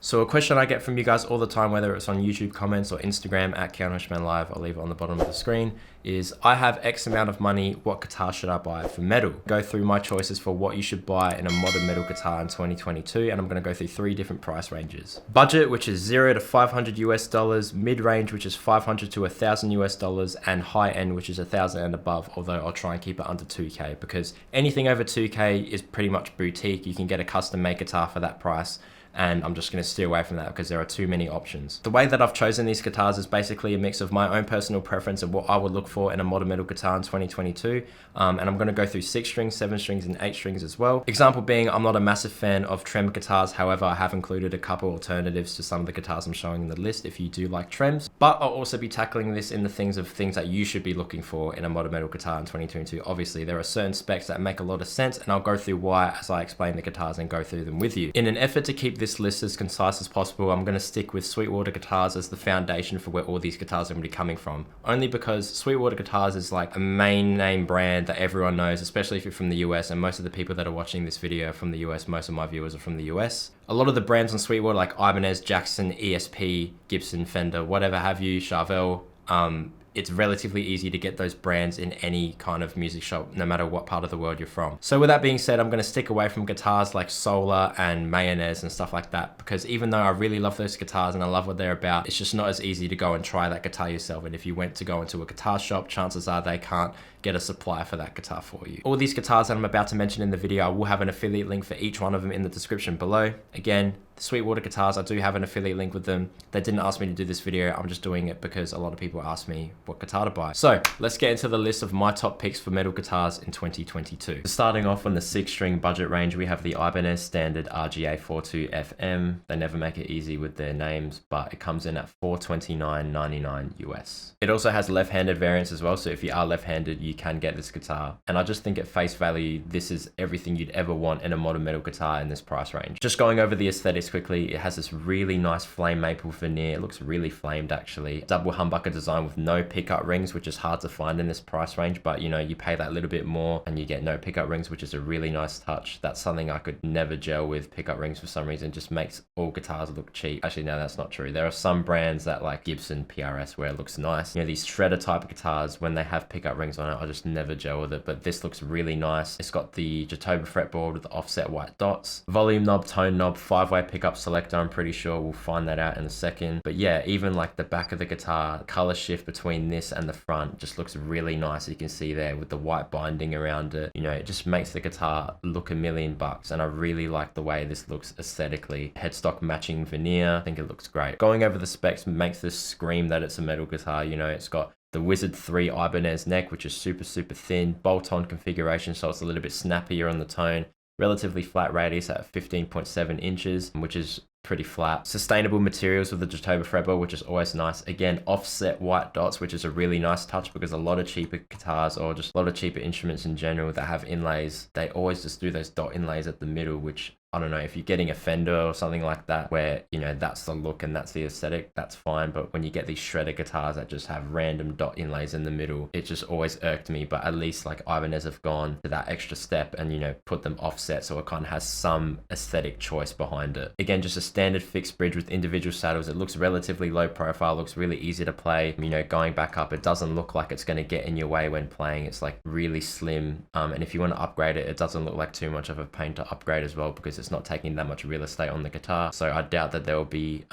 So a question I get from you guys all the time, whether it's on YouTube comments or Instagram at Keyan Houshmand Live, I'll leave it on the bottom of the screen, is I have X amount of money, what guitar should I buy for metal? Go through my choices for what you should buy in a modern metal guitar in 2022, and I'm gonna go through 3 different price ranges. Budget, which is $0 to $500 US, mid-range, which is $500 to $1,000 US, and high-end, which is $1,000 and above, although I'll try and keep it under 2K, because anything over 2K is pretty much boutique. You can get a custom-made guitar for that price, and I'm just going to steer away from that because there are too many options. The way that I've chosen these guitars is basically a mix of my own personal preference of what I would look for in a modern metal guitar in 2022, and I'm going to go through 6 strings, 7 strings, and 8 strings as well. Example being, I'm not a massive fan of trem guitars, however I have included a couple alternatives to some of the guitars I'm showing in the list if you do like trems, but I'll also be tackling this in the things that you should be looking for in a modern metal guitar in 2022. Obviously there are certain specs that make a lot of sense, and I'll go through why as I explain the guitars and go through them with you. In an effort to keep this list as concise as possible, I'm going to stick with Sweetwater Guitars as the foundation for where all these guitars are going to be coming from, only because Sweetwater Guitars is like a main name brand that everyone knows, especially if you're from the US, and most of the people that are watching this video are from the US. Most of my viewers are from the US. A lot of the brands on Sweetwater like Ibanez, Jackson, ESP, Gibson, Fender, whatever have you, Charvel, it's relatively easy to get those brands in any kind of music shop, no matter what part of the world you're from. So with that being said, I'm going to stick away from guitars like Solar and Mayonnaise and stuff like that, because even though I really love those guitars and I love what they're about, it's just not as easy to go and try that guitar yourself. And if you went to go into a guitar shop, chances are they can't get a supplier for that guitar for you. All these guitars that I'm about to mention in the video, I will have an affiliate link for each one of them in the description below. Again, the Sweetwater guitars, I do have an affiliate link with them. They didn't ask me to do this video, I'm just doing it because a lot of people ask me what guitar to buy. So let's get into the list of my top picks for metal guitars in 2022. Starting off on the 6-string budget range, we have the Ibanez Standard RGA 42 FM. They never make it easy with their names, but it comes in at $429.99 US. It also has left-handed variants as well, so if you are left-handed, you can get this guitar. And I just think at face value, this is everything you'd ever want in a modern metal guitar in this price range. Just going over the aesthetics quickly, it has this really nice flame maple veneer. It looks really flamed actually. Double humbucker design with no pickup rings, which is hard to find in this price range, but you know, you pay that little bit more and you get no pickup rings, which is a really nice touch. That's something I could never gel with. Pickup rings for some reason just makes all guitars look cheap. Actually, no, that's not true. There are some brands that like Gibson PRS where it looks nice. You know, these shredder type of guitars, when they have pickup rings on it, I just never gel with it, but this looks really nice. It's got the Jatoba fretboard with the offset white dots, volume knob, tone knob, 5-way pickup selector. I'm pretty sure we'll find that out in a second. But yeah, even like the back of the guitar, color shift between this and the front just looks really nice. You can see there with the white binding around it. You know, it just makes the guitar look $1,000,000, and I really like the way this looks aesthetically. Headstock matching veneer, I think it looks great. Going over the specs makes this scream that it's a metal guitar. You know, it's got the Wizard 3 Ibanez neck, which is super thin, bolt-on configuration, so it's a little bit snappier on the tone. Relatively flat radius at 15.7 inches, which is pretty flat. Sustainable materials with the Jatoba fretboard, which is always nice. Again, offset white dots, which is a really nice touch because a lot of cheaper guitars or just a lot of cheaper instruments in general that have inlays, they always just do those dot inlays at the middle, which I don't know, if you're getting a Fender or something like that where, you know, that's the look and that's the aesthetic, that's fine. But when you get these shredder guitars that just have random dot inlays in the middle, it just always irked me. But at least like Ibanez have gone to that extra step and, you know, put them offset so it kind of has some aesthetic choice behind it. Again, just a standard fixed bridge with individual saddles. It looks relatively low profile, looks really easy to play. You know, going back up, it doesn't look like it's going to get in your way when playing. It's like really slim. And if you want to upgrade it, it doesn't look like too much of a pain to upgrade as well because it's not taking that much real estate on the guitar. So I doubt that there will be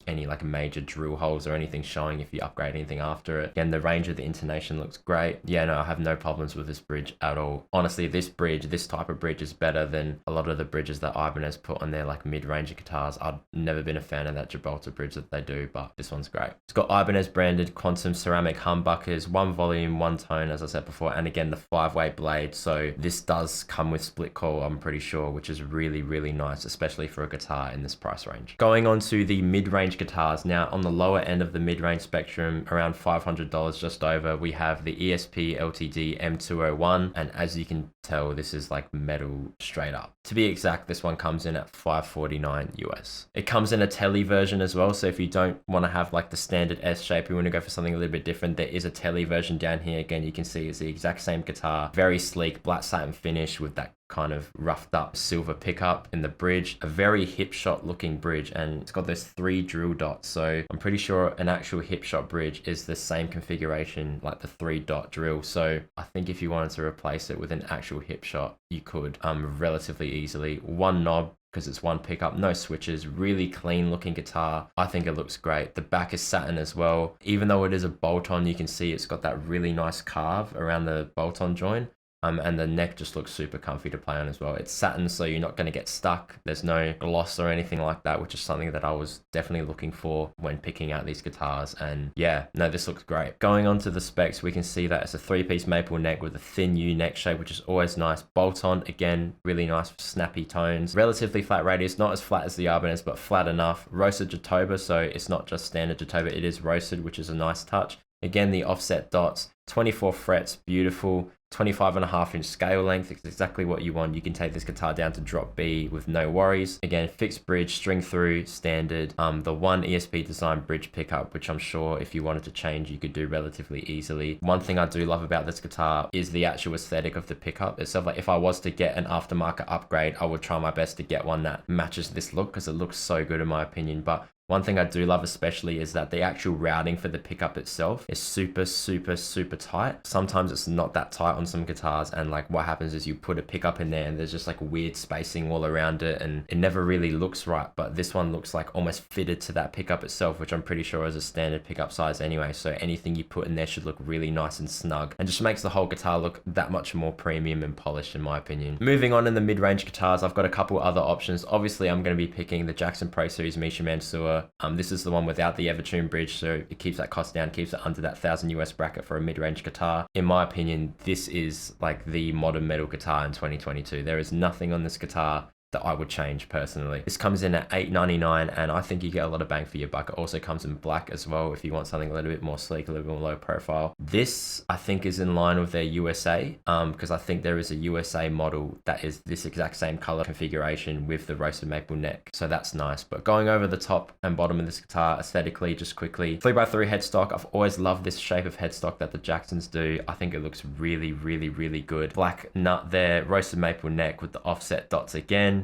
any like major drill holes or anything showing if you upgrade anything after it. Again, the range of the intonation looks great. Yeah, no, I have no problems with this bridge at all. Honestly, this type of bridge is better than a lot of the bridges that Ibanez put on their like mid-range guitars. I've never been a fan of that Gibraltar bridge that they do, but this one's great. It's got Ibanez branded quantum ceramic humbuckers, 1 volume, 1 tone, as I said before, and again, the 5-way blade. So this does come with split coil, I'm pretty sure, which is really nice, especially for a guitar in this price range. Going on to the mid-range guitars. Now, on the lower end of the mid-range spectrum, around $500 just over, we have the ESP LTD M201, and as you can tell, this is like metal straight up. To be exact, this one comes in at $549 US. It comes in a telly version as well, so if you don't want to have like the standard S shape, you want to go for something a little bit different, there is a telly version down here. Again, you can see it's the exact same guitar, very sleek black satin finish with that kind of roughed up silver pickup in the bridge, a very hip shot looking bridge, and it's got those 3 drill dots. So I'm pretty sure an actual hip shot bridge is the same configuration like the 3 dot drill. So I think if you wanted to replace it with an actual hip shot, you could relatively easily. One knob, because it's one pickup, no switches, really clean looking guitar. I think it looks great. The back is satin as well. Even though it is a bolt-on, you can see it's got that really nice carve around the bolt-on joint. And the neck just looks super comfy to play on as well. It's satin, so you're not going to get stuck. There's no gloss or anything like that, which is something that I was definitely looking for when picking out these guitars. And yeah, no, this looks great. Going on to the specs, we can see that it's a 3-piece maple neck with a thin U neck shape, which is always nice. Bolt on, again, really nice snappy tones. Relatively flat radius, not as flat as the Ibanez, but flat enough. Roasted Jatoba, so it's not just standard Jatoba, it is roasted, which is a nice touch. Again, the offset dots, 24 frets, beautiful. 25.5-inch scale length, it's exactly what you want. You can take this guitar down to drop B with no worries. Again, fixed bridge, string through, standard. The one ESP design bridge pickup, which I'm sure if you wanted to change, you could do relatively easily. One thing I do love about this guitar is the actual aesthetic of the pickup itself. Like if I was to get an aftermarket upgrade, I would try my best to get one that matches this look because it looks so good in my opinion. But one thing I do love especially is that the actual routing for the pickup itself is super, super, super tight. Sometimes it's not that tight on some guitars, and like what happens is you put a pickup in there and there's just like weird spacing all around it and it never really looks right. But this one looks like almost fitted to that pickup itself, which I'm pretty sure is a standard pickup size anyway. So anything you put in there should look really nice and snug and just makes the whole guitar look that much more premium and polished in my opinion. Moving on in the mid-range guitars, I've got a couple other options. Obviously, I'm going to be picking the Jackson Pro Series Misha Mansour. This is the one without the Evertune bridge, so it keeps that cost down, keeps it under that $1,000 US bracket for a mid-range guitar. In my opinion, this is like the modern metal guitar in 2022. There is nothing on this guitar that I would change personally. This comes in at $899 and I think you get a lot of bang for your buck. It also comes in black as well if you want something a little bit more sleek, a little bit more low profile. This I think is in line with their USA because I think there is a USA model that is this exact same color configuration with the roasted maple neck, so that's nice. But going over the top and bottom of this guitar aesthetically, just quickly, 3x3 headstock. I've always loved this shape of headstock that the Jacksons do. I think it looks really, really, really good. Black nut there, roasted maple neck with the offset dots again.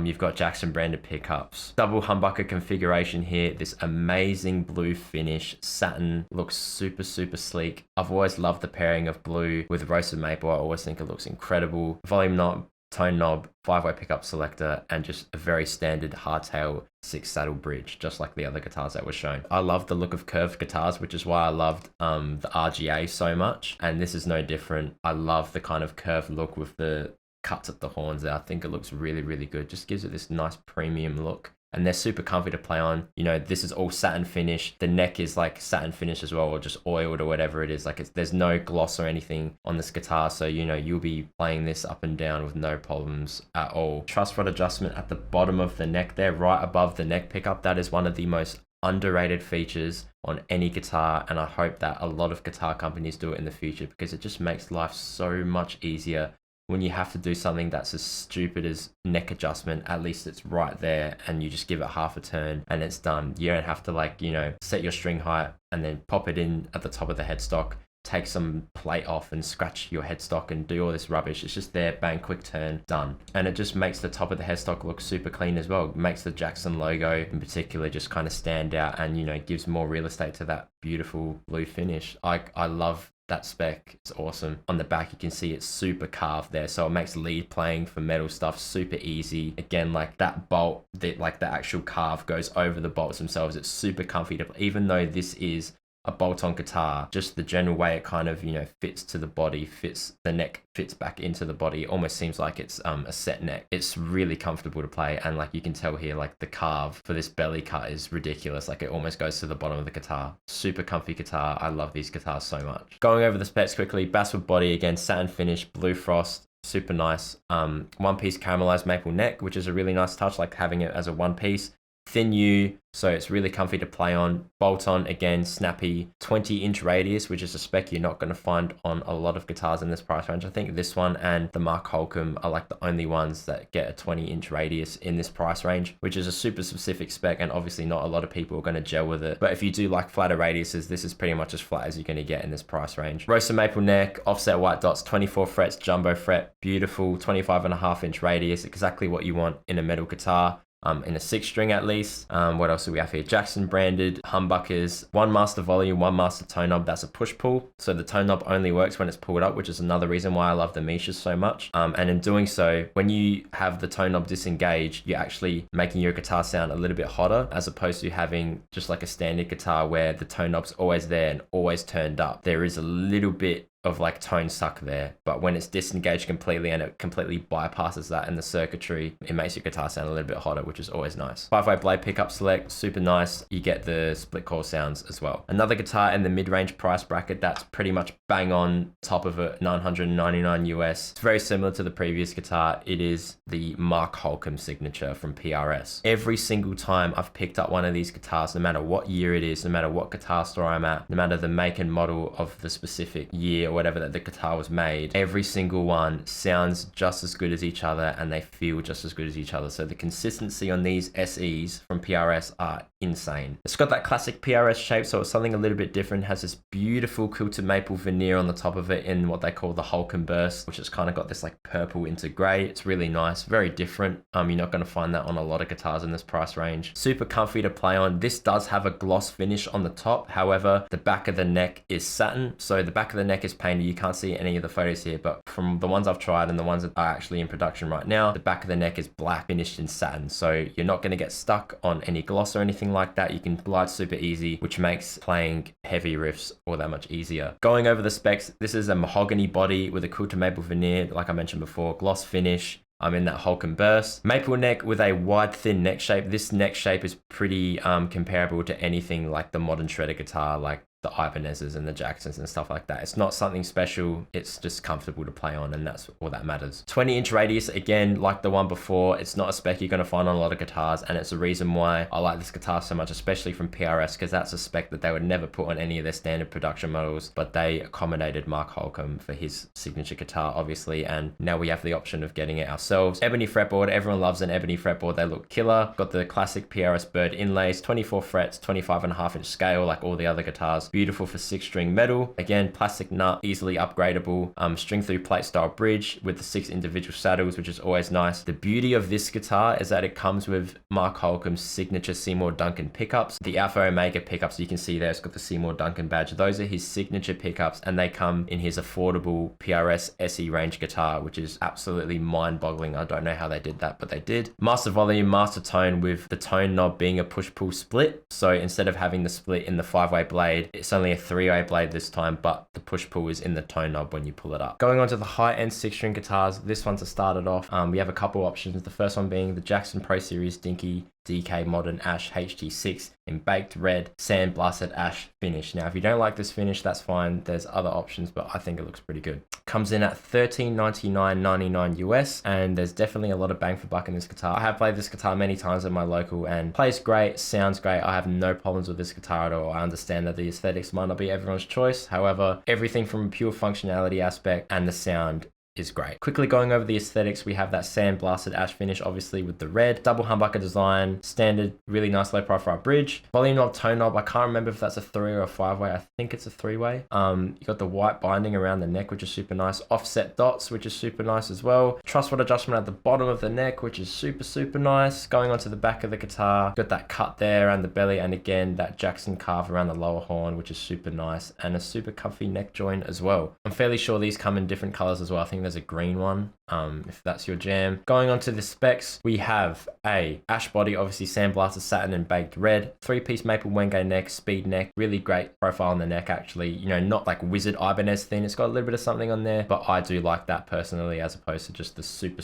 You've got Jackson branded pickups. Double humbucker configuration here. This amazing blue finish. Satin looks super, super sleek. I've always loved the pairing of blue with roasted maple. I always think it looks incredible. Volume knob, tone knob, 5-way pickup selector, and just a very standard hardtail 6-saddle bridge, just like the other guitars that were shown. I love the look of curved guitars, which is why I loved the RGA so much. And this is no different. I love the kind of curved look with the cuts at the horns there. I think it looks really, really good. Just gives it this nice premium look. And they're super comfy to play on. You know, this is all satin finish. The neck is like satin finish as well, or just oiled or whatever it is. Like there's no gloss or anything on this guitar. So, you know, you'll be playing this up and down with no problems at all. Truss rod adjustment at the bottom of the neck there, right above the neck pickup. That is one of the most underrated features on any guitar, and I hope that a lot of guitar companies do it in the future because it just makes life so much easier. When you have to do something that's as stupid as neck adjustment, at least it's right there and you just give it half a turn and it's done. You don't have to, like, you know, set your string height and then pop it in at the top of the headstock, take some plate off and scratch your headstock and do all this rubbish. It's just there, bang, quick turn, done. And it just makes the top of the headstock look super clean as well. It makes the Jackson logo in particular just kind of stand out and, you know, gives more real estate to that beautiful blue finish. I love that spec. It's awesome. On the back, you can see it's super carved there, so it makes lead playing for metal stuff super easy. Again, like that bolt, like the actual carve goes over the bolts themselves. It's super comfy to play. Even though this is a bolt-on guitar, just the general way it kind of, you know, fits to the body, fits the neck, fits back into the body, it almost seems like it's a set neck. It's really comfortable to play, and like you can tell here, like the carve for this belly cut is ridiculous. Like it almost goes to the bottom of the guitar. Super comfy guitar. I love these guitars so much. Going over the specs quickly, basswood body, again, satin finish, blue frost, super nice. One piece caramelized maple neck, which is a really nice touch, like having it as a one piece. Thin U, so it's really comfy to play on. Bolt on, again, snappy 20-inch radius, which is a spec you're not going to find on a lot of guitars in this price range. I think this one and the Mark Holcomb are like the only ones that get a 20-inch radius in this price range, which is a super specific spec, and obviously not a lot of people are going to gel with it. But if you do like flatter radiuses, this is pretty much as flat as you're going to get in this price range. Roasted maple neck, offset white dots, 24 frets, jumbo fret, beautiful 25.5-inch radius, exactly what you want in a metal guitar. In a 6-string at least. What else do we have here? Jackson branded humbuckers, 1 master volume, 1 master tone knob. That's a push pull, so the tone knob only works when it's pulled up, which is another reason why I love the Mishas so much. And in doing so, when you have the tone knob disengaged, you're actually making your guitar sound a little bit hotter, as opposed to having just like a standard guitar where the tone knob's always there and always turned up. There is a little bit of like tone suck there, but when it's disengaged completely and it completely bypasses that in the circuitry, it makes your guitar sound a little bit hotter, which is always nice. 5-way blade pickup select, super nice. You get the split coil sounds as well. Another guitar in the mid-range price bracket that's pretty much bang on top of it, $999 US. It's very similar to the previous guitar. It is the Mark Holcomb signature from PRS. Every single time I've picked up one of these guitars, no matter what year it is, no matter what guitar store I'm at, no matter the make and model of the specific year or whatever that the guitar was made, every single one sounds just as good as each other and they feel just as good as each other. So the consistency on these SEs from PRS are insane. It's got that classic PRS shape, so it's something a little bit different. It has this beautiful quilted maple veneer on the top of it in what they call the Holcomb burst, which has kind of got this like purple into gray. It's really nice, very different. You're not going to find that on a lot of guitars in this price range. Super comfy to play on. This does have a gloss finish on the top. However, the back of the neck is satin, so the back of the neck is painted. You can't see any of the photos here, but from the ones I've tried and the ones that are actually in production right now, the back of the neck is black finished in satin, so you're not going to get stuck on any gloss or anything like that. You can glide super easy, which makes playing heavy riffs all that much easier. Going over the specs, this is a mahogany body with a quilted maple veneer, like I mentioned before, gloss finish. I'm in that Holcomb burst. Maple neck with a wide, thin neck shape. This neck shape is pretty comparable to anything like the modern shredder guitar, like the Ibanez's and the Jacksons and stuff like that. It's not something special, it's just comfortable to play on, and that's all that matters. 20-inch radius, again, like the one before, it's not a spec you're going to find on a lot of guitars, and it's the reason why I like this guitar so much, especially from PRS, because that's a spec that they would never put on any of their standard production models, but they accommodated Mark Holcomb for his signature guitar, obviously, and now we have the option of getting it ourselves. Ebony fretboard, everyone loves an ebony fretboard, they look killer. Got the classic PRS bird inlays, 24 frets, 25.5-inch scale, like all the other guitars. Beautiful for 6-string metal. Again, plastic nut, easily upgradable. String through plate style bridge with the 6 individual saddles, which is always nice. The beauty of this guitar is that it comes with Mark Holcomb's signature Seymour Duncan pickups. The Alpha Omega pickups, you can see there, it's got the Seymour Duncan badge. Those are his signature pickups, and they come in his affordable PRS SE range guitar, which is absolutely mind-boggling. I don't know how they did that, but they did. Master volume, master tone, with the tone knob being a push-pull split. So instead of having the split in the 5-way blade, it's only a 3-way blade this time, but the push-pull is in the tone knob when you pull it up. Going on to the high-end 6-string guitars, this one to start it off, we have a couple options. The first one being the Jackson Pro Series Dinky DK Modern Ash HT6 in baked red sandblasted ash finish. Now, if you don't like this finish, that's fine. There's other options, but I think it looks pretty good. Comes in at $1399.99 US, and there's definitely a lot of bang for buck in this guitar. I have played this guitar many times at my local and plays great, sounds great. I have no problems with this guitar at all. I understand that the aesthetics might not be everyone's choice. However, everything from a pure functionality aspect and the sound is great. Quickly going over the aesthetics, we have that sandblasted ash finish, obviously with the red, double humbucker design, standard, really nice low profile bridge, volume knob, tone knob. I can't remember if that's a 3 or a 5-way. I think it's a 3-way. You got the white binding around the neck, which is super nice. Offset dots, which is super nice as well. Truss rod adjustment at the bottom of the neck, which is super nice. Going onto the back of the guitar, got that cut there around the belly, and again that Jackson carve around the lower horn, which is super nice, and a super comfy neck joint as well. I'm fairly sure these come in different colors as well. I think there's a green one, if that's your jam. Going on to the specs, we have a ash body, obviously sandblasted satin and baked red, 3-piece maple wenge neck, speed neck, really great profile on the neck actually, you know, not like wizard Ibanez thin. It's got a little bit of something on there, but I do like that personally as opposed to just the super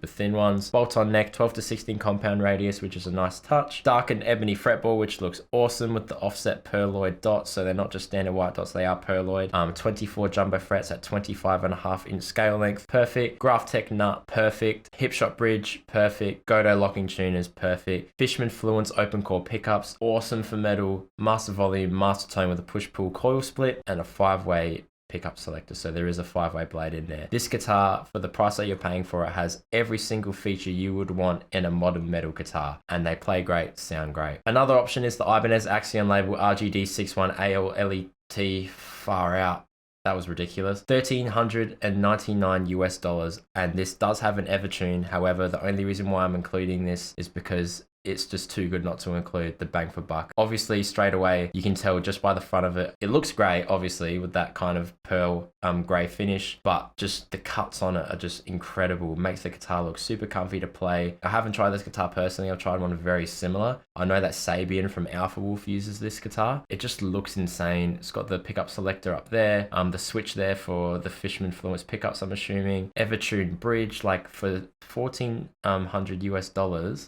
thin ones. Bolt on neck, 12 to 16 compound radius, which is a nice touch. Darkened ebony fretboard, which looks awesome with the offset pearloid dots, so they're not just standard white dots, they are pearloid. 24 jumbo frets at 25.5-inch scale length, perfect. Graph Craft Tech nut, perfect. Hipshot bridge, perfect. Godo locking tuners, perfect. Fishman Fluence open core pickups, awesome for metal. Master volume, master tone with a push-pull coil split, and a 5-way pickup selector. So there is a 5-way blade in there. This guitar, for the price that you're paying for it, has every single feature you would want in a modern metal guitar, and they play great, sound great. Another option is the Ibanez Axion label RGD61 ALLET. Far out. That was ridiculous. $1,399 US, and this does have an Evertune. However, the only reason why I'm including this is because it's just too good not to include. The bang for buck. Obviously, straight away, you can tell just by the front of it. It looks great, obviously, with that kind of pearl grey finish, but just the cuts on it are just incredible. It makes the guitar look super comfy to play. I haven't tried this guitar personally. I've tried one very similar. I know that Sabian from Alpha Wolf uses this guitar. It just looks insane. It's got the pickup selector up there, the switch there for the Fishman Fluence pickups, I'm assuming. Evertune bridge, like for $1,400 US,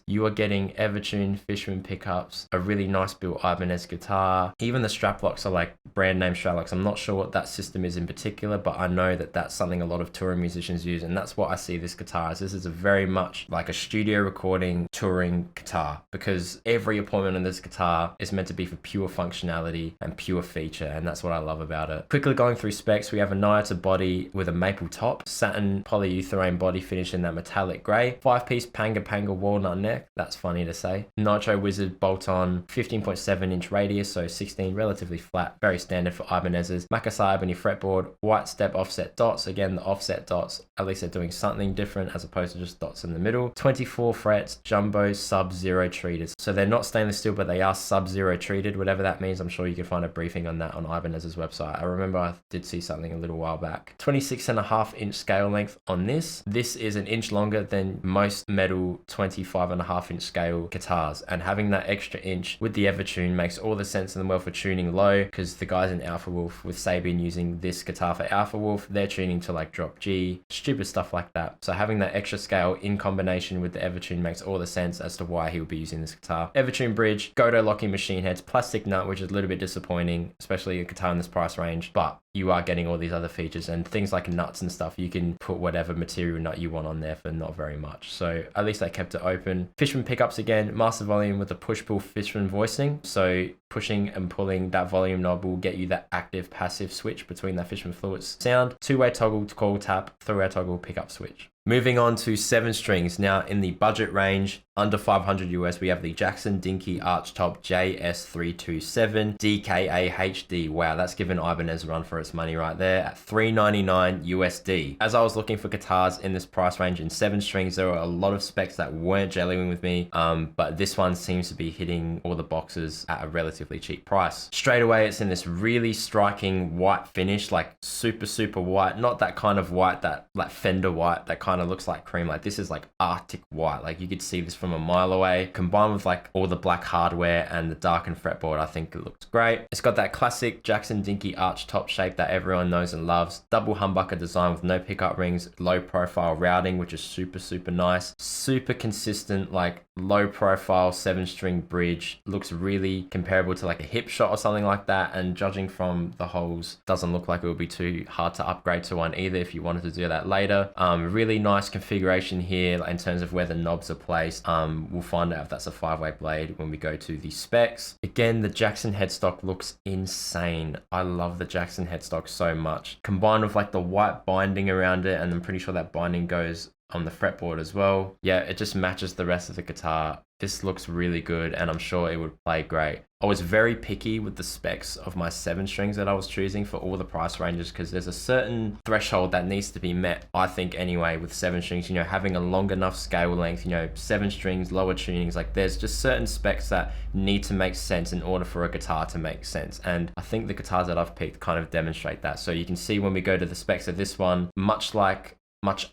you are getting Evertune Fishman pickups, a really nice built Ibanez guitar. Even the strap locks are like brand name strap locks. I'm not sure what that system is in particular, but I know that that's something a lot of touring musicians use, and that's what I see this guitar as. This is a very much like a studio recording touring guitar, because every appointment on this guitar is meant to be for pure functionality and pure feature, and that's what I love about it. Quickly going through specs, we have a Nyata body with a maple top, satin polyurethane body finish in that metallic grey, 5-piece Panga walnut neck, that's funny to say, Nitro Wizard bolt-on, 15.7-inch radius, so 16, relatively flat, very standard for Ibanez's, Makasai ebony fretboard, white step offset dots, again the offset dots, at least they're doing something different as opposed to just dots in the middle, 24 frets, jumbo sub-zero treated, so they're not stainless steel but they are sub-zero treated, whatever that means. I'm sure you can find a briefing on that on Ibanez's website. I remember I did see something a little while back. 26.5-inch scale length on this. This is an inch longer than most metal 25.5-inch scale guitars, and having that extra inch with the Evertune makes all the sense in the world for tuning low, because the guys in Alpha Wolf with Sabian using this guitar for Alpha Wolf, they're tuning to like drop G, stupid stuff like that. So having that extra scale in combination with the Evertune makes all the sense as to why he would be using this guitar. Evertune bridge, Godo locking machine heads, plastic nut, which is a little bit disappointing, especially a guitar in this price range, but you are getting all these other features and things like nuts and stuff. You can put whatever material nut you want on there for not very much. So at least I kept it open. Fishman pickups again, master volume with the push-pull Fishman voicing. So pushing and pulling that volume knob will get you that active passive switch between that Fishman Fluence sound. 2-way toggle coil tap, 3-way toggle pickup switch. Moving on to 7 strings. Now in the budget range, under 500 US, we have the Jackson Dinky Archtop JS327 DKA HD. Wow, that's given Ibanez a run for its money right there at $399 USD. As I was looking for guitars in this price range in 7 strings, there were a lot of specs that weren't gelling with me, but this one seems to be hitting all the boxes at a relatively cheap price. Straight away, it's in this really striking white finish, like super white, not that kind of white, that like Fender white, that kind of looks like cream. Like this is like Arctic white, like you could see this from a mile away. Combined with like all the black hardware and the darkened fretboard, I think it looks great. It's got that classic Jackson Dinky arch top shape that everyone knows and loves. Double humbucker design with no pickup rings, low profile routing, which is super nice. Super consistent, like low profile 7-string bridge. Looks really comparable to like a hip shot or something like that, and judging from the holes, doesn't look like it would be too hard to upgrade to one either if you wanted to do that later. Really nice configuration here in terms of where the knobs are placed. We'll find out if that's a 5-way blade when we go to the specs. Again, the Jackson headstock looks insane. I love the Jackson headstock so much. Combined with like the white binding around it, and I'm pretty sure that binding goes on the fretboard as well. Yeah, it just matches the rest of the guitar. This looks really good, and I'm sure it would play great. I was very picky with the specs of my 7 strings that I was choosing for all the price ranges, because there's a certain threshold that needs to be met, I think anyway, with 7 strings, you know, having a long enough scale length, you know, 7 strings, lower tunings, like there's just certain specs that need to make sense in order for a guitar to make sense. And I think the guitars that I've picked kind of demonstrate that. So you can see when we go to the specs of this one, much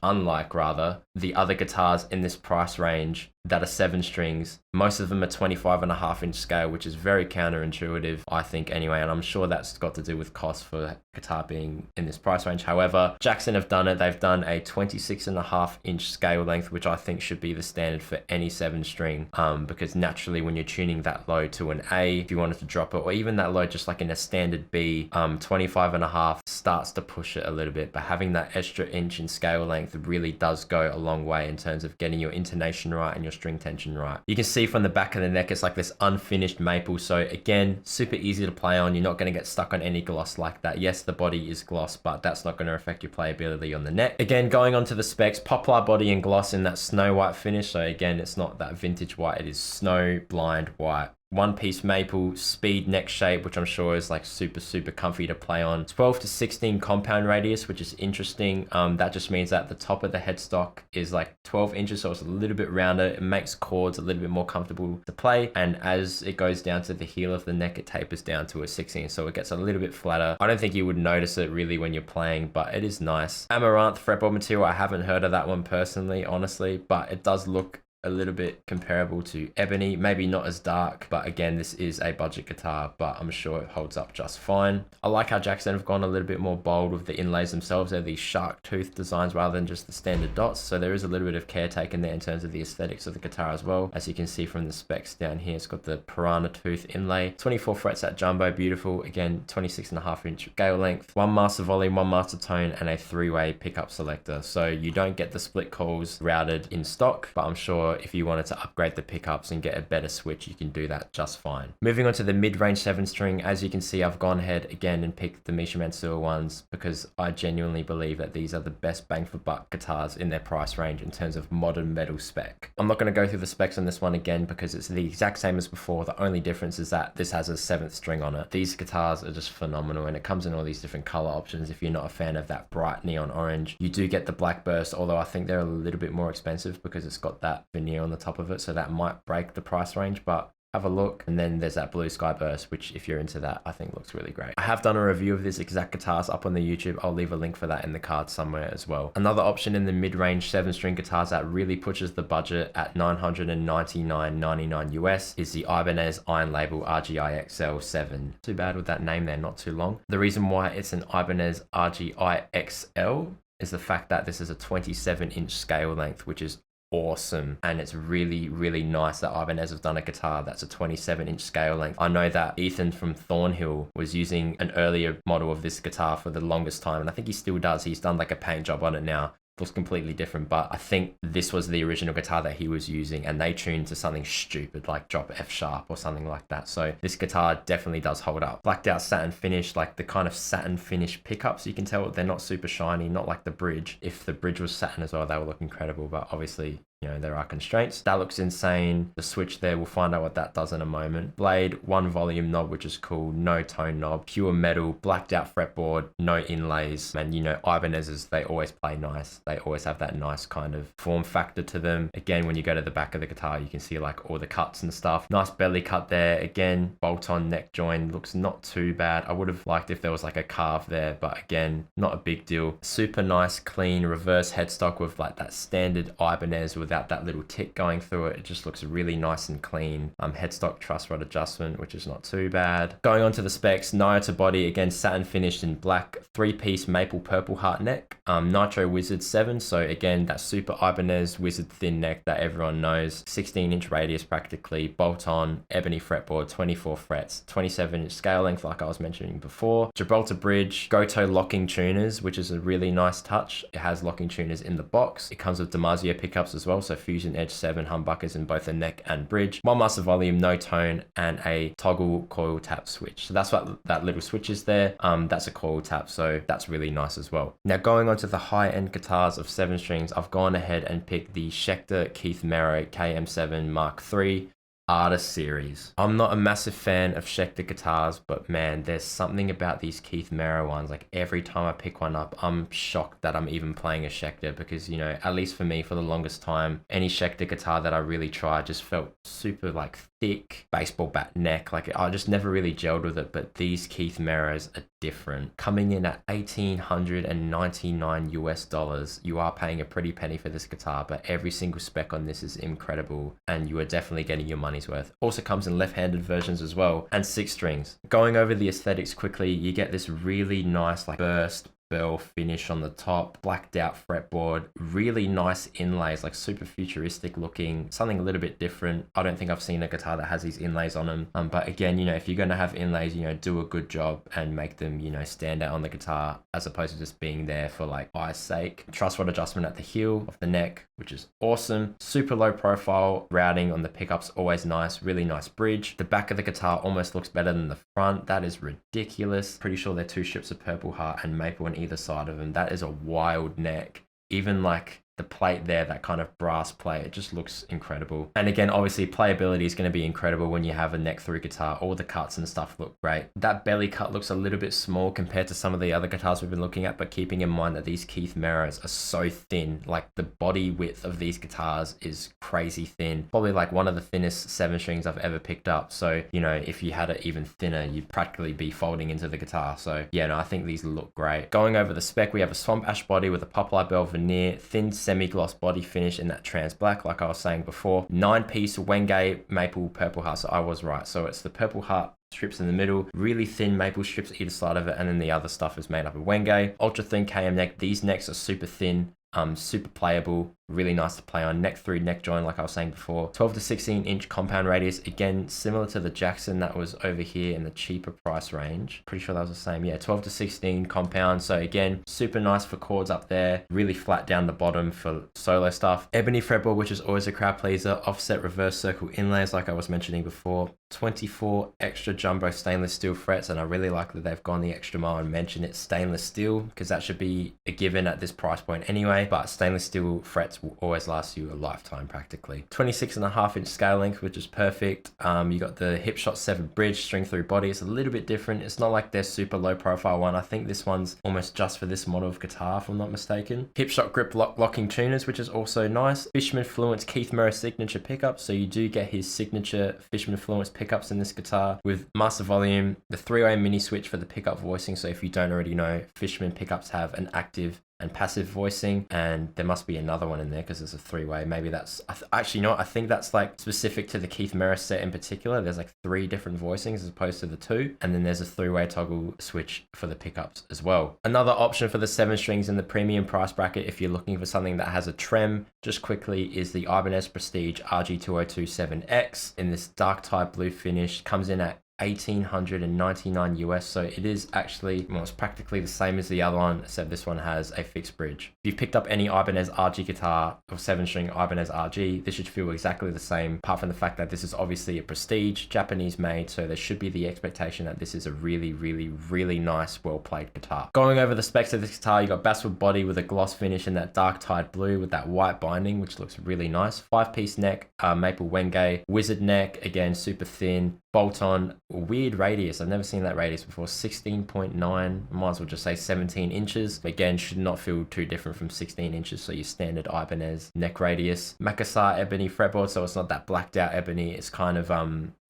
unlike rather the other guitars in this price range, that are 7 strings. Most of them are 25.5-inch scale, which is very counterintuitive, I think anyway, and I'm sure that's got to do with cost for guitar being in this price range. However, Jackson have done it. They've done a 26.5-inch scale length, which I think should be the standard for any 7 string, because naturally when you're tuning that low to an A, if you wanted to drop it, or even that low just like in a standard B, 25.5 starts to push it a little bit, but having that extra inch in scale length really does go a long way in terms of getting your intonation right and your string tension right. You can see from the back of the neck, it's like this unfinished maple. So again, super easy to play on. You're not going to get stuck on any gloss like that. Yes, the body is gloss, but that's not going to affect your playability on the neck. Again, going on to the specs, poplar body and gloss in that snow white finish. So again, it's not that vintage white, it is snow blind white. 1-piece maple speed neck shape, which I'm sure is like super comfy to play on. 12 to 16 compound radius, which is interesting. That just means that the top of the headstock is like 12 inches, so it's a little bit rounder. It makes chords a little bit more comfortable to play, and as it goes down to the heel of the neck, it tapers down to a 16, so it gets a little bit flatter. I don't think you would notice it really when you're playing, but it is nice. Amaranth fretboard material, I haven't heard of that one personally, honestly, but it does look a little bit comparable to ebony, maybe not as dark, but again, this is a budget guitar, but I'm sure it holds up just fine. I like how Jackson have gone a little bit more bold with the inlays themselves. They're these shark tooth designs rather than just the standard dots, so there is a little bit of care taken there in terms of the aesthetics of the guitar as well. As you can see from the specs down here, it's got the piranha tooth inlay, 24 frets at jumbo, beautiful. Again, 26.5-inch scale length, 1 master volume, 1 master tone, and a 3-way pickup selector. So you don't get the split coils routed in stock, but I'm sure if you wanted to upgrade the pickups and get a better switch, you can do that just fine. Moving on to the mid-range 7-string, as you can see, I've gone ahead again and picked the Misha Mansour ones because I genuinely believe that these are the best bang for buck guitars in their price range in terms of modern metal spec. I'm not going to go through the specs on this one again because it's the exact same as before. The only difference is that this has a 7th string on it. These guitars are just phenomenal, and it comes in all these different color options. If you're not a fan of that bright neon orange, you do get the black burst, although I think they're a little bit more expensive because it's got that veneer on the top of it, so that might break the price range, but have a look. And then there's that blue sky burst, which if you're into that, I think looks really great. I have done a review of this exact guitars up on the YouTube. I'll leave a link for that in the card somewhere as well. Another option in the mid-range 7-string guitars that really pushes the budget at $999.99 US is the Ibanez Iron Label RGI XL7. Too bad with that name there, not too long. The reason why it's an Ibanez RGI XL is the fact that this is a 27-inch scale length, which is awesome, and it's really nice that Ibanez have done a guitar that's a 27-inch scale length. I know that Ethan from Thornhill was using an earlier model of this guitar for the longest time, and I think he still does. He's done like a paint job on it now. Looks completely different, but I think this was the original guitar that he was using, and they tuned to something stupid like drop F sharp or something like that. So this guitar definitely does hold up. Blacked out satin finish, like the kind of satin finish pickups, you can tell they're not super shiny, not like the bridge. If the bridge was satin as well, they would look incredible, but obviously, you know, there are constraints. That looks insane. The switch there, we'll find out what that does in a moment. Blade, 1 volume knob, which is cool. No tone knob, pure metal, blacked out fretboard, no inlays. And you know, Ibanez's, they always play nice. They always have that nice kind of form factor to them. Again, when you go to the back of the guitar, you can see like all the cuts and stuff. Nice belly cut there. Again, bolt-on neck join, looks not too bad. I would have liked if there was like a carve there, but again, not a big deal. Super nice, clean reverse headstock with like that standard Ibanez without that little tick going through it. It just looks really nice and clean. Headstock truss rod adjustment, which is not too bad. Going on to the specs, Nitro body, again, satin finished in black, 3-piece maple purple heart neck, Nitro Wizard 7, so again, that super Ibanez Wizard thin neck that everyone knows, 16-inch radius practically, bolt-on, ebony fretboard, 24 frets, 27-inch scale length like I was mentioning before, Gibraltar bridge, Goto locking tuners, which is a really nice touch. It has locking tuners in the box. It comes with DiMarzio pickups as well, so Fusion Edge 7 humbuckers in both the neck and bridge, 1 master volume, no tone, and a toggle coil tap switch. So that's what that little switch is there. That's a coil tap, so that's really nice as well. Now going on to the high-end guitars of 7 strings, I've gone ahead and picked the Schecter Keith Merrow KM7 Mark III. Artist series. I'm not a massive fan of Schecter guitars, but man, there's something about these Keith Merrow ones. Like every time I pick one up, I'm shocked that I'm even playing a Schecter because, you know, at least for me, for the longest time, any Schecter guitar that I really tried just felt super like thick, baseball bat neck. Like I just never really gelled with it, but these Keith Merrows are different. Coming in at $1,899 US, you are paying a pretty penny for this guitar, but every single spec on this is incredible and you are definitely getting your money's worth. Also comes in left-handed versions as well, and 6 strings. Going over the aesthetics quickly, you get this really nice like burst bell finish on the top, blacked out fretboard, really nice inlays, like super futuristic looking, something a little bit different. I don't think I've seen a guitar that has these inlays on them. But again, you know, if you're going to have inlays, you know, do a good job and make them, you know, stand out on the guitar as opposed to just being there for like eye's sake. Truss rod adjustment at the heel of the neck, which is awesome. Super low profile routing on the pickups, always nice, really nice bridge. The back of the guitar almost looks better than the front. That is ridiculous. Pretty sure they're 2 strips of Purple Heart and maple in either side of them. That is a wild neck. Even like the plate there, that kind of brass plate, it just looks incredible. And again, obviously playability is going to be incredible when you have a neck through guitar. All the cuts and stuff look great. That belly cut looks a little bit small compared to some of the other guitars we've been looking at, but keeping in mind that these Keith Merrows are so thin, like the body width of these guitars is crazy thin. Probably like one of the thinnest 7 strings I've ever picked up. So, you know, if you had it even thinner, you'd practically be folding into the guitar. So yeah, no, I think these look great. Going over the spec, we have a swamp ash body with a poplar bell veneer, thin semi-gloss body finish in that trans black, like I was saying before. 9-piece Wenge maple Purple Heart, so I was right. So it's the Purple Heart strips in the middle, really thin maple strips either side of it, and then the other stuff is made up of Wenge. Ultra thin KM neck. These necks are super thin, super playable, really nice to play on. Neck through neck join, like I was saying before. 12 to 16 inch compound radius, again similar to the Jackson that was over here in the cheaper price range. Pretty sure that was the same. Yeah, 12 to 16 compound. So again, super nice for chords up there, really flat down the bottom for solo stuff. Ebony fretboard, which is always a crowd pleaser. Offset reverse circle inlays, like I was mentioning before. 24 extra jumbo stainless steel frets, and I really like that they've gone the extra mile and mentioned it's stainless steel because that should be a given at this price point anyway, but stainless steel frets will always last you a lifetime practically. 26.5-inch scale length, which is perfect. You got the Hipshot 7 bridge string through body. It's a little bit different. It's not like their super low profile one. I think this one's almost just for this model of guitar, if I'm not mistaken. Hipshot grip locking tuners, which is also nice. Fishman Fluence Keith Merrow signature pickups, so you do get his signature Fishman Fluence pickups in this guitar with master volume, the 3-way mini switch for the pickup voicing. So if you don't already know, Fishman pickups have an active and passive voicing, and there must be another one in there because there's a 3-way. Maybe that's actually not. I think that's like specific to the Keith Merrow set in particular. There's like 3 different voicings as opposed to the 2, and then there's a 3-way toggle switch for the pickups as well. Another option for the 7 strings in the premium price bracket, if you're looking for something that has a trem, just quickly, is the Ibanez Prestige RG2027X in this dark type blue finish. Comes in at $1,899 US, so it is actually, well, it's practically the same as the other one, except this one has a fixed bridge. If you've picked up any Ibanez RG guitar or 7-string Ibanez RG, this should feel exactly the same, apart from the fact that this is obviously a Prestige, Japanese made, so there should be the expectation that this is a really, really, really nice, well-played guitar. Going over the specs of this guitar, you got basswood body with a gloss finish in that dark tide blue with that white binding, which looks really nice. 5-piece neck, maple Wenge, wizard neck, again, super thin, bolt-on, weird radius. I've never seen that radius before. 16.9, might as well just say 17 inches. Again, should not feel too different from 16 inches, so your standard Ibanez neck radius. Makassar ebony fretboard, so it's not that blacked out ebony. It's kind of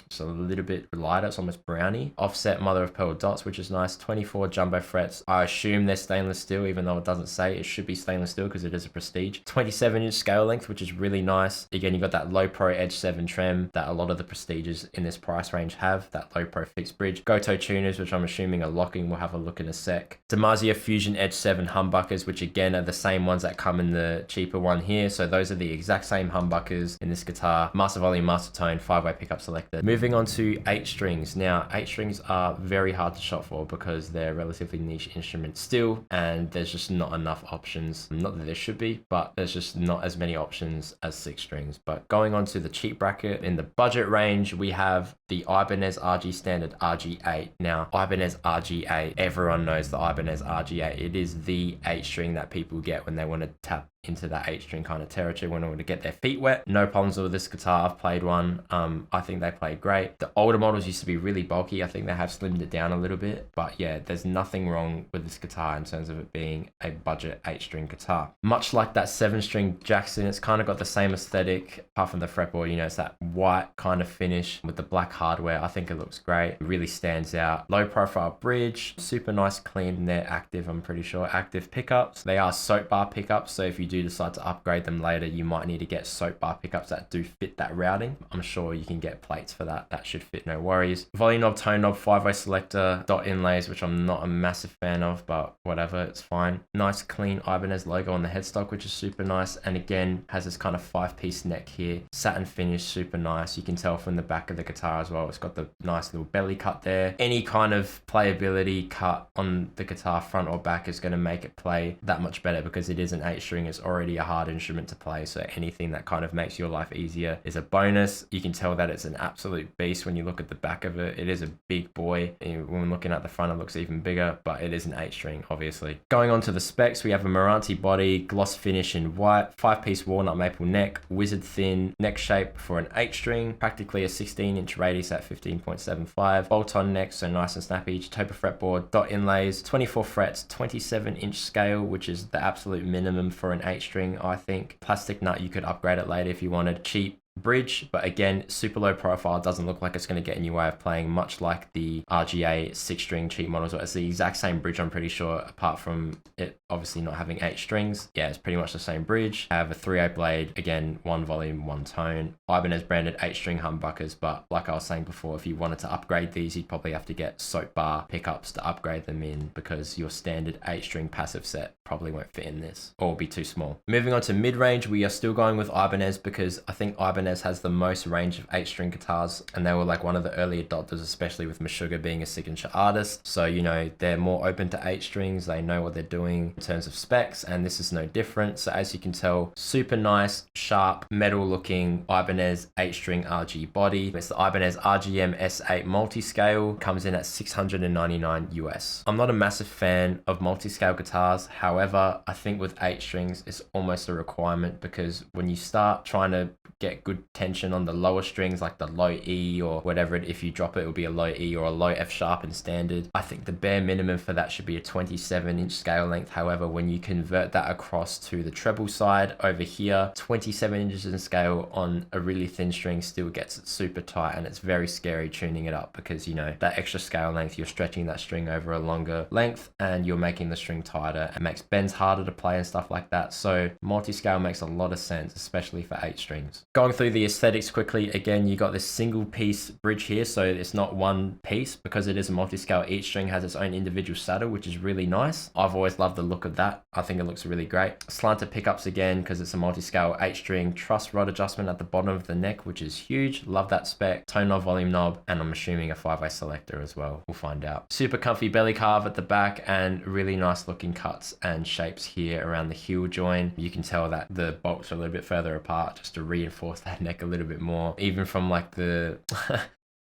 just a little bit lighter. It's almost browny. Offset mother of pearl dots, which is nice. 24 jumbo frets. I assume they're stainless steel, even though it doesn't say. It should be stainless steel because it is a Prestige. 27-inch scale length, which is really nice. Again, you got that low pro Edge 7 trem that a lot of the Prestiges in this price range have. That low pro fixed bridge. Goto tuners, which I'm assuming are locking. We'll have a look in a sec. Damasio Fusion Edge 7 humbuckers, which again are the same ones that come in the cheaper one here. So those are the exact same humbuckers in this guitar. Master volume, master tone, 5-way pickup selected. Moving on to 8 strings. Now, 8 strings are very hard to shop for because they're relatively niche instruments still, and there's just not enough options. Not that there should be, but there's just not as many options as 6 strings. But going on to the cheap bracket, in the budget range, we have the Ibanez RG Standard RG8. Now, Ibanez RG8, everyone knows the Ibanez RG8. It is the 8 string that people get when they want to tap into that 8-string kind of territory when to get their feet wet. No problems with this guitar. I've played one. I think they play great. The older models used to be really bulky. I think they have slimmed it down a little bit, but yeah, there's nothing wrong with this guitar in terms of it being a budget 8-string guitar. Much like that 7-string Jackson, it's kind of got the same aesthetic apart from the fretboard. You know, it's that white kind of finish with the black hardware. I think it looks great. It really stands out. Low profile bridge, super nice clean. They're active, I'm pretty sure, active pickups. They are soap bar pickups, so if you do decide to upgrade them later, you might need to get soap bar pickups that do fit that routing. I'm sure you can get plates for that. That should fit, no worries. Volume knob, tone knob, 5-way selector, dot inlays, which I'm not a massive fan of, but whatever, it's fine. Nice clean Ibanez logo on the headstock, which is super nice. And again, has this kind of 5-piece neck here. Satin finish, super nice. You can tell from the back of the guitar as well. It's got the nice little belly cut there. Any kind of playability cut on the guitar, front or back, is going to make it play that much better because it is an 8-string. It's already a hard instrument to play, so anything that kind of makes your life easier is a bonus. You can tell that it's an absolute beast when you look at the back of it. It is a big boy. When looking at the front, it looks even bigger, but it is an 8-string, obviously. Going on to the specs, we have a Marantzi body, gloss finish in white, 5-piece walnut maple neck, wizard thin neck shape for an 8-string, practically a 16-inch radius at 15.75, bolt-on neck, so nice and snappy, Jatoba fretboard, dot inlays, 24 frets, 27-inch scale, which is the absolute minimum for an 8-string, I think. Plastic nut, you could upgrade it later if you wanted. Cheap bridge, but again, super low profile. Doesn't look like it's going to get in your way of playing, much like the RGA 6-string cheap models. It's the exact same bridge, I'm pretty sure, apart from it obviously not having 8 strings. Yeah, it's pretty much the same bridge. I have a 3/8 blade, again, 1 volume, 1 tone. Ibanez branded 8-string humbuckers, but like I was saying before, if you wanted to upgrade these, you'd probably have to get soap bar pickups to upgrade them in, because your standard 8-string passive set probably won't fit in this or be too small. Moving on to mid-range, we are still going with Ibanez because I think Ibanez has the most range of 8-string guitars, and they were like one of the early adopters, especially with Meshuggah being a signature artist. So, you know, they're more open to 8 strings. They know what they're doing in terms of specs, and this is no different. So as you can tell, super nice, sharp, metal looking Ibanez 8-string RG body. It's the Ibanez RGM S8 multi-scale, comes in at $699 US. I'm not a massive fan of multi-scale guitars. However, I think with 8 strings, it's almost a requirement, because when you start trying to get good tension on the lower strings, like the low E or whatever, if you drop it, it will be a low E or a low F sharp in standard. I think the bare minimum for that should be a 27-inch scale length. However, when you convert that across to the treble side over here, 27 inches in scale on a really thin string still gets it super tight, and it's very scary tuning it up, because, you know, that extra scale length, you're stretching that string over a longer length and you're making the string tighter. It makes bends harder to play and stuff like that. So multi-scale makes a lot of sense, especially for 8 strings. Going through the aesthetics quickly, again, you got this single piece bridge here, so it's not one piece, because it is a multi-scale. Each string has its own individual saddle, which is really nice. I've always loved the look of that. I think it looks really great. Slanted pickups again, because it's a multi-scale 8-string. Truss rod adjustment at the bottom of the neck, which is huge. Love that spec. Tone knob, volume knob, and I'm assuming a 5-way selector as well. We'll find out. Super comfy belly carve at the back, and really nice looking cuts and shapes here around the heel joint. You can tell that the bolts are a little bit further apart just to reinforce that neck a little bit more, even from like the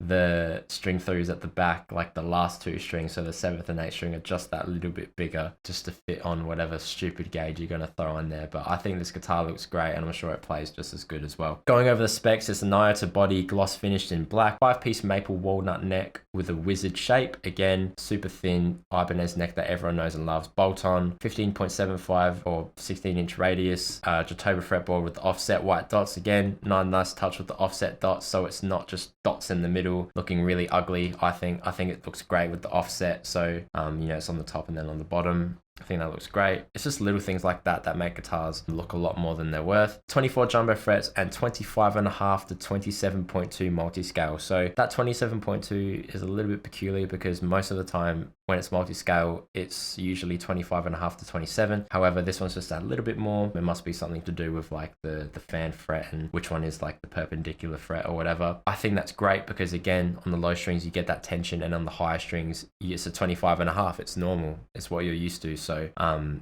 the string throughs at the back, like the last 2 strings, so the 7th and 8th string, are just that little bit bigger, just to fit on whatever stupid gauge you're going to throw in there. But I think this guitar looks great, and I'm sure it plays just as good as well. Going over the specs, it's a Nyota body, gloss finished in black, 5-piece maple walnut neck with a wizard shape. Again, super thin Ibanez neck that everyone knows and loves. Bolt on, 15.75 or 16-inch radius. Jatoba fretboard with the offset white dots. Again, nice touch with the offset dots, so it's not just dots in the middle looking really ugly. I think it looks great with the offset. So you know, it's on the top and then on the bottom. I think that looks great. It's just little things like that that make guitars look a lot more than they're worth. 24 jumbo frets and 25.5 to 27.2 multi-scale. So that 27.2 is a little bit peculiar, because most of the time when it's multi-scale, it's usually 25.5 to 27. However, this one's just a little bit more. It must be something to do with like the fan fret and which one is like the perpendicular fret or whatever. I think that's great, because again, on the low strings you get that tension, and on the higher strings it's a 25.5. It's normal. It's what you're used to. So,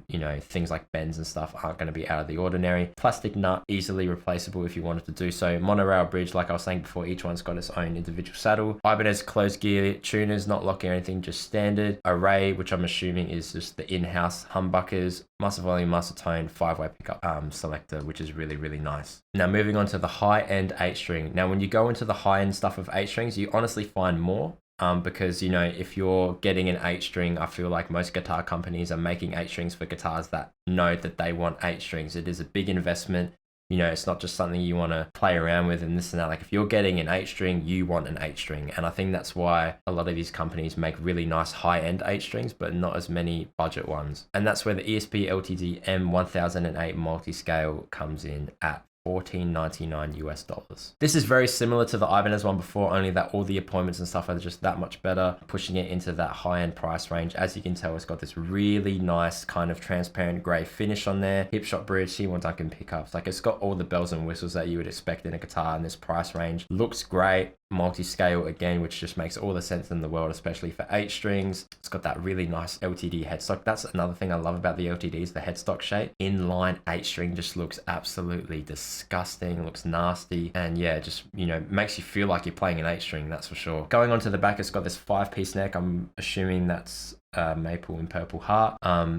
you know, things like bends and stuff aren't going to be out of the ordinary. Plastic nut, easily replaceable if you wanted to do so. Monorail bridge, like I was saying before, each one's got its own individual saddle. Ibanez closed gear tuners, not locking or anything, just standard. there. Array, which I'm assuming is just the in-house humbuckers. Master volume, master tone, 5-way pickup selector, which is really, really nice. Now moving on to the high-end 8-string. Now when you go into the high-end stuff of 8-strings, you honestly find more. Because, you know, if you're getting an 8-string, I feel like most guitar companies are making 8-strings for guitars that know that they want 8-strings. It is a big investment. You know, it's not just something you want to play around with and this and that. Like if you're getting an 8-string, you want an 8-string. And I think that's why a lot of these companies make really nice high-end 8-strings, but not as many budget ones. And that's where the ESP LTD M1008 multi-scale comes in at $14.99 US. This is very similar to the Ibanez one before, only that all the appointments and stuff are just that much better, pushing it into that high-end price range. As you can tell, it's got this really nice kind of transparent gray finish on there. Hip shot bridge, Seymour Duncan pickups. Like it's got all the bells and whistles that you would expect in a guitar in this price range. Looks great. Multi-scale again, which just makes all the sense in the world, especially for 8-strings. It's got that really nice LTD headstock. That's another thing I love about the LTDs, the headstock shape. Inline 8-string just looks absolutely disgusting, looks nasty, and yeah, just, you know, makes you feel like you're playing an 8-string, that's for sure. Going on to the back, it's got this 5-piece neck. I'm assuming that's maple and purple heart.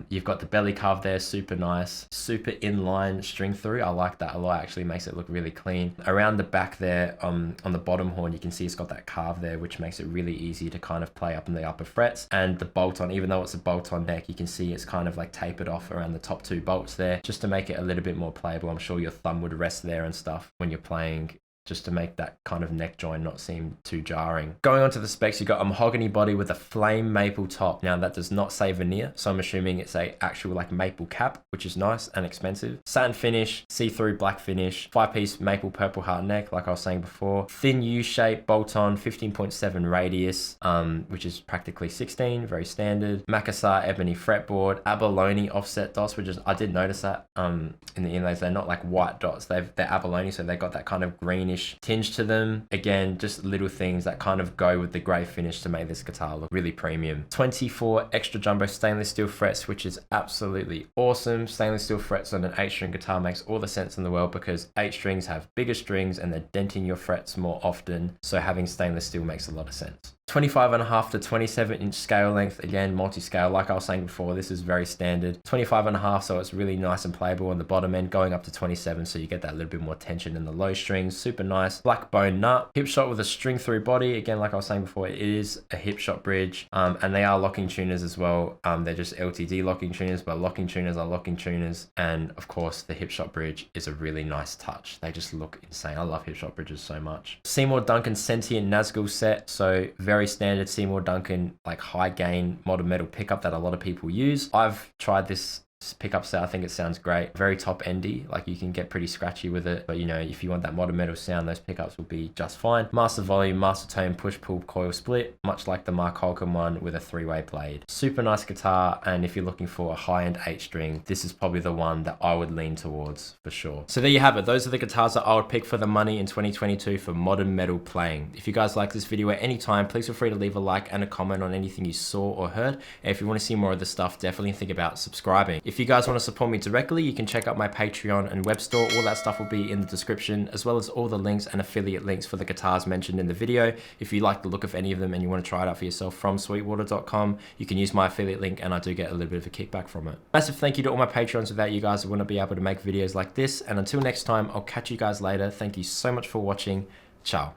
You've got the belly carve there, super nice, super inline string through. I like that a lot. Actually makes it look really clean. Around the back there, on the bottom horn, you can see it's got that carve there, which makes it really easy to kind of play up in the upper frets. And the bolt on, even though it's a bolt on neck, you can see it's kind of like tapered off around the top 2 bolts there, just to make it a little bit more playable. I'm sure your thumb would rest there and stuff when you're playing, just to make that kind of neck joint not seem too jarring. Going on to the specs, you've got a mahogany body with a flame maple top. Now that does not say veneer, so I'm assuming it's a actual like maple cap, which is nice and expensive. Satin finish, see-through black finish, 5-piece maple purple heart neck, like I was saying before. Thin U-shape bolt-on, 15.7 radius, which is practically 16, very standard. Makassar ebony fretboard, abalone offset dots, which is, I did notice that in the inlays, they're not like white dots, they're abalone, so they've got that kind of greenish tinge to them. Again, just little things that kind of go with the grey finish to make this guitar look really premium. 24 extra jumbo stainless steel frets, which is absolutely awesome. Stainless steel frets on an 8-string guitar makes all the sense in the world because 8 strings have bigger strings and they're denting your frets more often, so having stainless steel makes a lot of sense. 25.5 to 27-inch scale length, again multi-scale, like I was saying before, this is very standard. 25.5, so it's really nice and playable on the bottom end, going up to 27, so you get that little bit more tension in the low strings. Super nice. Black bone nut, hip shot with a string through body, again like I was saying before, it is a hip shot bridge, and they are locking tuners as well. They're just LTD locking tuners, but locking tuners are locking tuners, and of course the hip shot bridge is a really nice touch. They just look insane. I love hip shot bridges so much. Seymour Duncan Sentient Nazgul set, so very standard Seymour Duncan like high gain modern metal pickup that a lot of people use. I've tried this pickup set. I think it sounds great. Very top endy, like you can get pretty scratchy with it, but you know, if you want that modern metal sound, those pickups will be just fine. Master volume, master tone, push pull coil split, much like the Mark Holcomb one with a 3-way blade. Super nice guitar, and if you're looking for a high-end 8-string, this is probably the one that I would lean towards for sure. So there you have it. Those are the guitars that I would pick for the money in 2022 for modern metal playing. If you guys like this video at any time, please feel free to leave a like and a comment on anything you saw or heard. And if you want to see more of this stuff, definitely think about subscribing. If you guys want to support me directly, you can check out my Patreon and web store. All that stuff will be in the description, as well as all the links and affiliate links for the guitars mentioned in the video. If you like the look of any of them and you want to try it out for yourself from sweetwater.com, you can use my affiliate link and I do get a little bit of a kickback from it. Massive thank you to all my Patreons. Without you guys, I wouldn't be able to make videos like this. And until next time, I'll catch you guys later. Thank you so much for watching. Ciao.